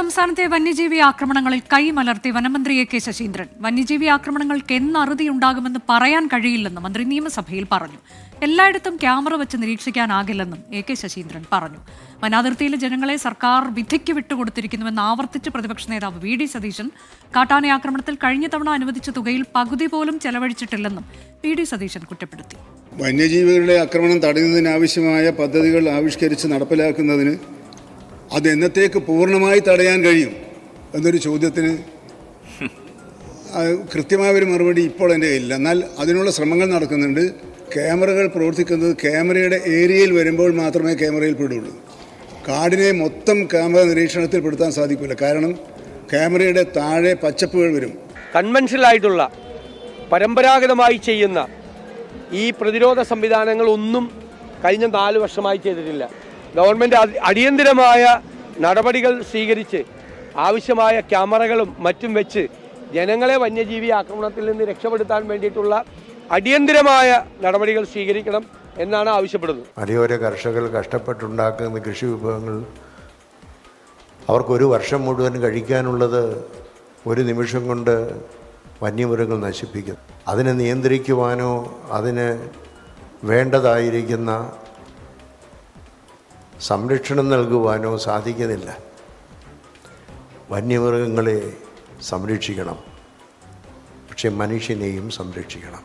സംസ്ഥാനത്തെ വന്യജീവി ആക്രമണങ്ങളിൽ കൈമലർത്തി വനമന്ത്രി എ കെ ശശീന്ദ്രൻ. വന്യജീവി ആക്രമണങ്ങൾക്ക് എന്നറുതിയുണ്ടാകുമെന്ന് പറയാൻ കഴിയില്ലെന്ന് മന്ത്രി നിയമസഭയിൽ പറഞ്ഞു. എല്ലായിടത്തും ക്യാമറ വെച്ച് നിരീക്ഷിക്കാനാകില്ലെന്നും എ കെ ശശീന്ദ്രൻ പറഞ്ഞു. വനാതിർത്തിയിലെ ജനങ്ങളെ സർക്കാർ വിധിക്ക് വിട്ടുകൊടുത്തിരിക്കുന്നുവെന്ന് ആവർത്തിച്ച് പ്രതിപക്ഷ നേതാവ് വി ഡി സതീശൻ. കാട്ടാന ആക്രമണത്തിൽ കഴിഞ്ഞ തവണ അനുവദിച്ച തുകയിൽ പകുതി പോലും ചെലവഴിച്ചിട്ടില്ലെന്നും വി ഡി സതീശൻ കുറ്റപ്പെടുത്തി. വന്യജീവികളുടെ ആക്രമണം തടയുന്നതിനാവശ്യമായ പദ്ധതികൾ ആവിഷ്കരിച്ച് നടപ്പിലാക്കുന്നതിന് അത് എന്നത്തേക്ക് പൂർണ്ണമായി തടയാൻ കഴിയും എന്നൊരു ചോദ്യത്തിന് കൃത്യമായൊരു മറുപടി ഇപ്പോൾ എൻ്റെ കയ്യിലില്ല. എന്നാൽ അതിനുള്ള ശ്രമങ്ങൾ നടക്കുന്നുണ്ട്. ക്യാമറകൾ പ്രവർത്തിക്കുന്നത് ക്യാമറയുടെ ഏരിയയിൽ വരുമ്പോൾ മാത്രമേ ക്യാമറയിൽ പെടുള്ളൂ. കാടിനെ മൊത്തം ക്യാമറ നിരീക്ഷണത്തിൽ പെടുത്താൻ സാധിക്കില്ല. കാരണം ക്യാമറയുടെ താഴെ പച്ചപ്പുകൾ വരും. കൺവെൻഷനലായിട്ടുള്ള പരമ്പരാഗതമായി ചെയ്യുന്ന ഈ പ്രതിരോധ സംവിധാനങ്ങളൊന്നും കഴിഞ്ഞ 4 വർഷമായി ചെയ്തിട്ടില്ല. ഗവൺമെൻറ് അടിയന്തിരമായ നടപടികൾ സ്വീകരിച്ച് ആവശ്യമായ ക്യാമറകളും മറ്റും വെച്ച് ജനങ്ങളെ വന്യജീവി ആക്രമണത്തിൽ നിന്ന് രക്ഷപ്പെടുത്താൻ വേണ്ടിയിട്ടുള്ള അടിയന്തിരമായ നടപടികൾ സ്വീകരിക്കണം എന്നാണ് ആവശ്യപ്പെടുന്നത്. മലയോര കർഷകർ കഷ്ടപ്പെട്ടുണ്ടാക്കുന്ന കൃഷി വിഭവങ്ങൾ അവർക്കൊരു വർഷം മുഴുവൻ കഴിക്കാനുള്ളത് ഒരു നിമിഷം കൊണ്ട് വന്യമൃഗങ്ങൾ നശിപ്പിക്കും. അതിനെ നിയന്ത്രിക്കുവാനോ അതിന് വേണ്ടതായിരിക്കുന്ന സംരക്ഷണം നൽകുവാനോ സാധിക്കുന്നില്ല. വന്യമൃഗങ്ങളെ സംരക്ഷിക്കണം, പക്ഷെ മനുഷ്യനെയും സംരക്ഷിക്കണം.